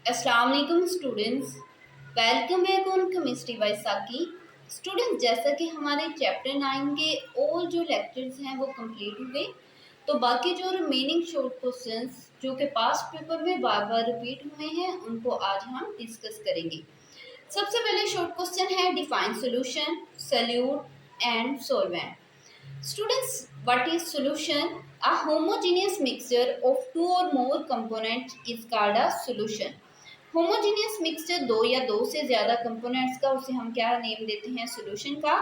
अस्सलाम वालेकुम students, welcome back on chemistry bye साकी। स्टूडेंट्स, जैसा कि हमारे चैप्टर 9 के ऑल जो लेक्चर्स हैं वो कंप्लीट हुए, तो बाकी जो रिमेनिंग शॉर्ट क्वेश्चंस जो कि पास्ट पेपर में बार बार रिपीट हुए हैं उनको आज हम डिस्कस करेंगे। सबसे पहले शॉर्ट क्वेश्चन है define solution, solute and solvent. Students, what is solution? A homogeneous mixture of two or more components is called a solution. Homogeneous mixture दो या दो से ज्यादा कंपोनेंट्स का उसे हम क्या नेम देते हैं? सॉल्यूशन का।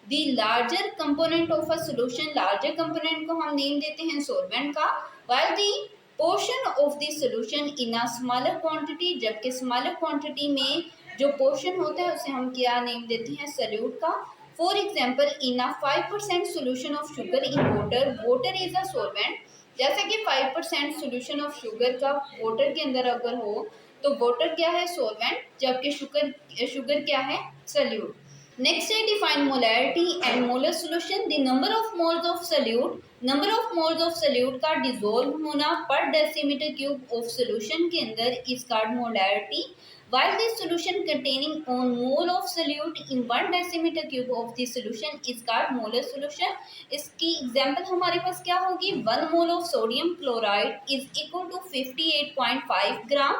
The larger component of a solution, larger component को हम नेम देते हैं सॉल्वेंट का। While the portion of the solution in a smaller quantity, जबकि स्मॉलर क्वांटिटी में जो पोर्शन होता है उसे हम क्या नेम देते हैं? सॉल्यूट का। For example, in a 5% solution of sugar in water, water is a solvent. जैसे कि 5% सोल्यूशन ऑफ शुगर का वाटर के अंदर अगर हो तो वाटर क्या है? सॉल्वेंट, जबकि शुगर क्या है? सॉल्यूट। नेक्स्ट है define molarity and molar solution. The number of moles of solute, number of moles of solute का डिसॉल्व होना पर डेसीमीटर क्यूब ऑफ सॉल्यूशन के अंदर is called molarity. While the solution containing 1 mole of solute in 1 decimeter cube of the solution is called molar solution. इसकी example हमारे पास क्या होगी? 1 mole of sodium chloride is equal to 58.5 gram.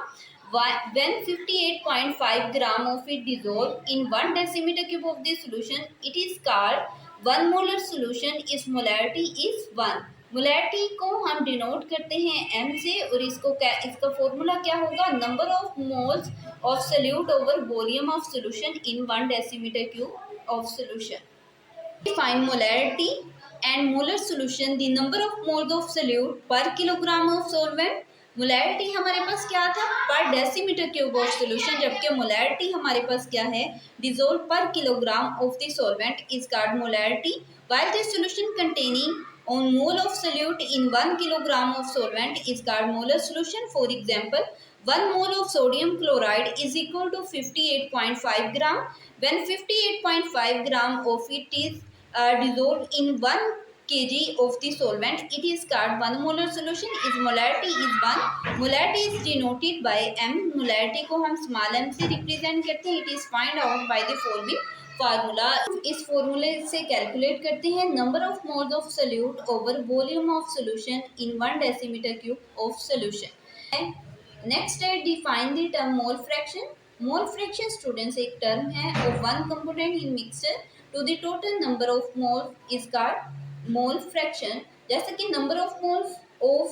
When 58.5 gram of it dissolved in 1 decimeter cube of the solution, it is called 1 molar solution. its molarity is 1। Molarity को हम denote करते हैं m से, और इसका फॉर्मूला क्या होगा? Number of moles of solute over volume of solution in 1 decimetre cube of solution. Define molarity and molar solution. The number of moles of solute per kilogram of solvent. Molarity हमारे पास क्या था? पर decimetre cube of solution, जबकि molarity हमारे पास क्या है? डिसॉल्व पर kilogram of the solvent is called molarity. While the solution containing 1 mole of solute in 1 kilogram of solvent is called molar solution. For example, 1 mole of sodium chloride is equal to 58.5 gram. When 58.5 gram of it is dissolved in 1 kg of the solvent, it is called 1 molar solution. its molarity is 1। molarity is denoted by m। molarity को हम small m से represent करते हैं। it is find out by the following formula. इस फॉर्मूले से calculate करते हैं number of moles of solute over volume of solution in 1 decimetre cube of solution. Next है define the term mole fraction. Mole fraction students एक term है of one component in mixture to the total number of moles is called mole fraction. जैसे कि number of moles of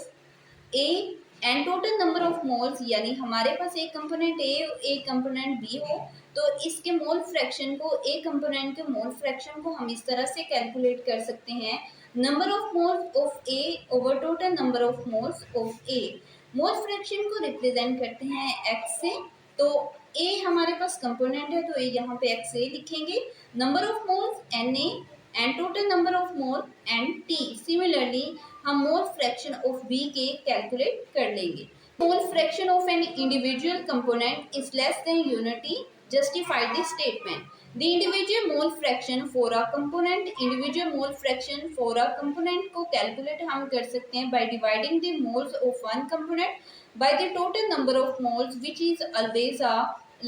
A and total number of moles, यानी हमारे पास एक component ए और एक component B हो, तो इसके मोल फ्रैक्शन को, ए कंपोनेंट के मोल फ्रैक्शन को हम इस तरह से कैलकुलेट कर सकते हैं, number of moles of A over total number of moles of A. Mole fraction को रिप्रेजेंट करते हैं एक्स से, तो ए हमारे पास कंपोनेंट है तो ए यहाँ पे एक्स ए लिखेंगे, number of moles n a and total number of mole and t. Similarly हम मोल फ्रैक्शन ऑफ बी के कैलकुलेट कर लेंगे। Mole fraction of an individual component is less than unity, justify the statement. The individual mole fraction for a component, individual mole fraction for a component को calculate हम कर सकते हैं by dividing the moles of one component by the total number of moles which is always a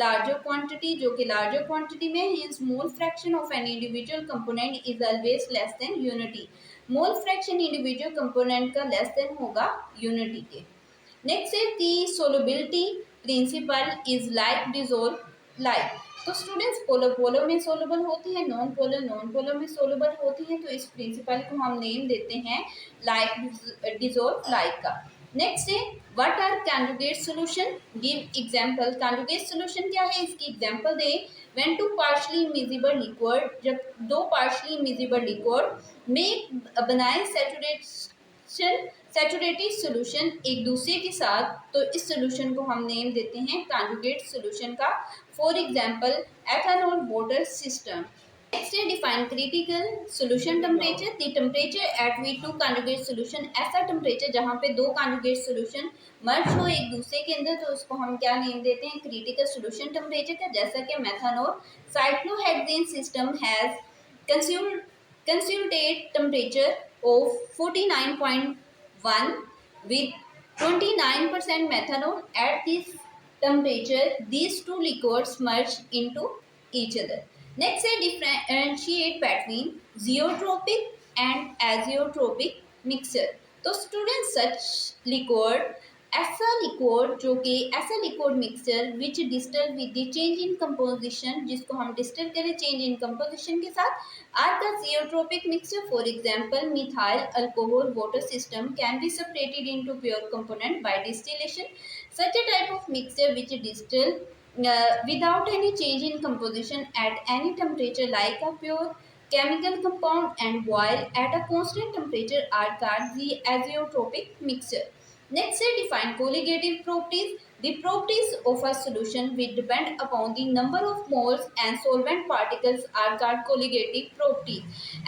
larger quantity, जो कि larger quantity में hence mole fraction of an individual component is always less than unity। mole fraction individual component का less than होगा unity के। Next है the solubility principle is like dissolve like. तो students, polar polar में soluble होती है, non polar में soluble होती है, तो इस प्रिंसिपल को हम नेम देते हैं लाइक डिसॉल्व लाइक का। नेक्स्ट है what are conjugate solution, give example. Conjugate solution क्या है, इसकी एग्जांपल दे। When two partially immiscible liquid, जब दो पार्शियली इमिजिबल लिक्विड में बनाए सैचुरेटेड सॉल्यूशन एक दूसरे के साथ, तो इस सॉल्यूशन को हम नेम देते हैं कॉन्जुगेट सॉल्यूशन का। For example ethanol water system. Next है define critical solution temperature. The temperature at which two conjugate solution, ऐसा टेम्परेचर जहाँ पे दो कॉन्जुगेट सॉल्यूशन मर्ज हो एक दूसरे के अंदर, तो उसको हम क्या नेम देते हैं? क्रिटिकल सॉल्यूशन टेम्परेचर का। जैसा कि methanol cyclohexane system has consolidated temperature of 49.1 with 29% methanol at this temperature, these two liquids merge into each other. Next है differentiate between zeotropic and azeotropic mixture. तो स्टूडेंट सच liquid ऐसा liquid mixture which distal with the change in composition, जिसको हम distal करें change in composition के साथ, are का azeotropic mixture. For example methyl alcohol water system can be separated into pure component by distillation. Such a type of mixture which distill without any change in composition at any temperature like a pure chemical compound and boil at a constant temperature are called the azeotropic mixture. Next say define colligative properties. The properties of a solution will depend upon the number of moles and solvent particles are called colligative properties.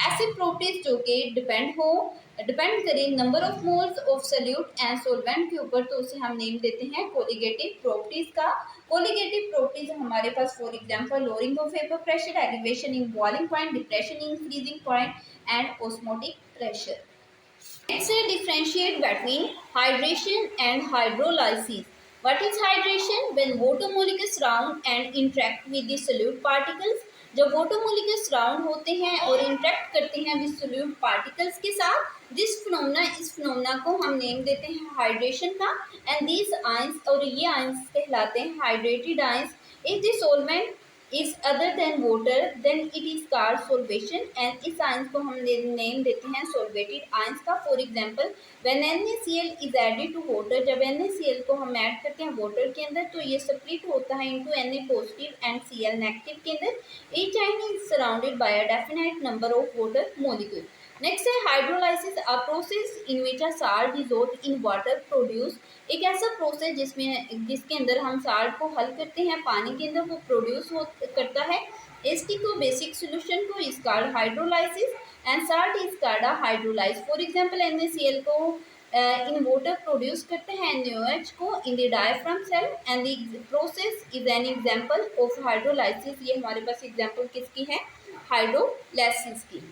ऐसे properties जो कि depend करें number of moles of solute and solvent के ऊपर, तो उसे हम name देते हैं कोलिगेटिव प्रॉपर्टीज का. कोलिगेटिव प्रॉपर्टीज हमारे पास for example lowering of vapour pressure, elevation in boiling point, depression in freezing point and osmotic pressure. Next, differentiate between hydration and hydrolysis. What is hydration? When water molecules surround and interact with the solute particles. जब water molecules round होते हैं और interact करते हैं with solute particles के साथ, इस phenomena को हम नेम देते हैं हाइड्रेशन का. एंड दीज आयंस, और ये आयंस कहलाते हैं hydrated ions. If the solvent is other than water then it is called solvation, and इस आयंस को हम नेम देते हैं solvated आयंस का. For example when NaCl is added to water, जब NaCl को हम ऐड करते हैं वाटर के अंदर तो ये स्प्लिट होता है into Na positive and Cl negative के अंदर. each ion is surrounded by a definite number of water molecules. Next है hydrolysis, a process in which a salt dissolved in water produce. एक ऐसा प्रोसेस जिसके अंदर हम साल्ट को हल करते हैं पानी के अंदर, वो प्रोड्यूस करता है एसिड को बेसिक सोल्यूशन को, is called hydrolysis and salt is called a hydrolyse. For example NaCl को इन वाटर प्रोड्यूस करते हैं NaOH को in the diaphragm cell, and the process is an example of hydrolysis. ये हमारे पास example किसकी है? Hydrolysis की.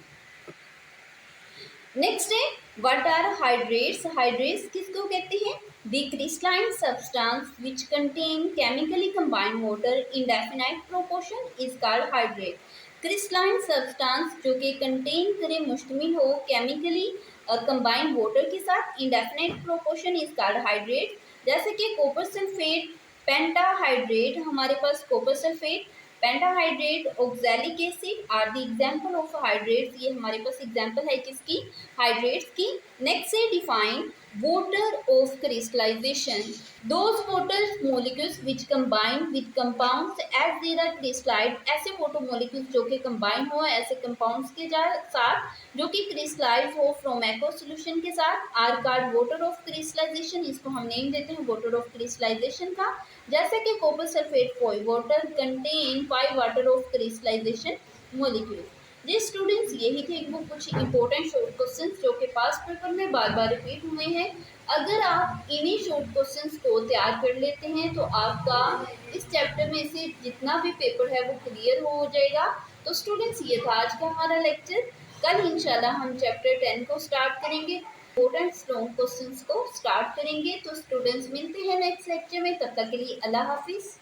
नेक्स्ट है व्हाट आर हाइड्रेट्स. हाइड्रेट्स किसको कहते हैं? The crystalline substance which contain chemically combined water in definite proportion is called hydrate. Crystalline substance जो कि कंटेन करे, मुश्तमिल हो केमिकली कंबाइंड वाटर के साथ indefinite proportion is called hydrate. जैसे कि कॉपर सल्फेट, पेंटाहाइड्रेट, हमारे पास copper sulphate, pentahydrate, oxalic acid are the example of hydrates. ये हमारे पास एग्जांपल है किसकी? हाइड्रेट्स की. नेक्स्ट से define water of crystallization. Those water molecules which combine with compounds as they are crystallized. ऐसे water molecules जो कि कंबाइन हो ऐसे कंपाउंड्स के साथ जो कि क्रिस्टलाइज हो फ्रॉम एक्वा सोल्यूशन के साथ, are called water of crystallisation. इसको हम नेम देते हैं वाटर ऑफ क्रिस्टलाइजेशन का. जैसे कि copper sulphate five water contain 5 water of crystallization molecule. जी स्टूडेंट्स, यही थे वो कुछ इंपॉर्टेंट शॉर्ट क्वेश्चंस जो कि पास्ट पेपर में बार बार रिपीट हुए हैं. अगर आप इन्हीं शॉर्ट क्वेश्चंस को तैयार कर लेते हैं तो आपका इस चैप्टर में से जितना भी पेपर है वो क्लियर हो जाएगा. तो स्टूडेंट्स, ये था आज का हमारा लेक्चर. कल इंशाल्लाह हम चैप्टर 10 को स्टार्ट करेंगे, इंपॉर्टेंट लॉन्ग क्वेश्चंस को स्टार्ट करेंगे. तो स्टूडेंट्स मिलते हैं नेक्स्ट लेक्चर में, तब तक के लिए अल्लाह हाफिज़.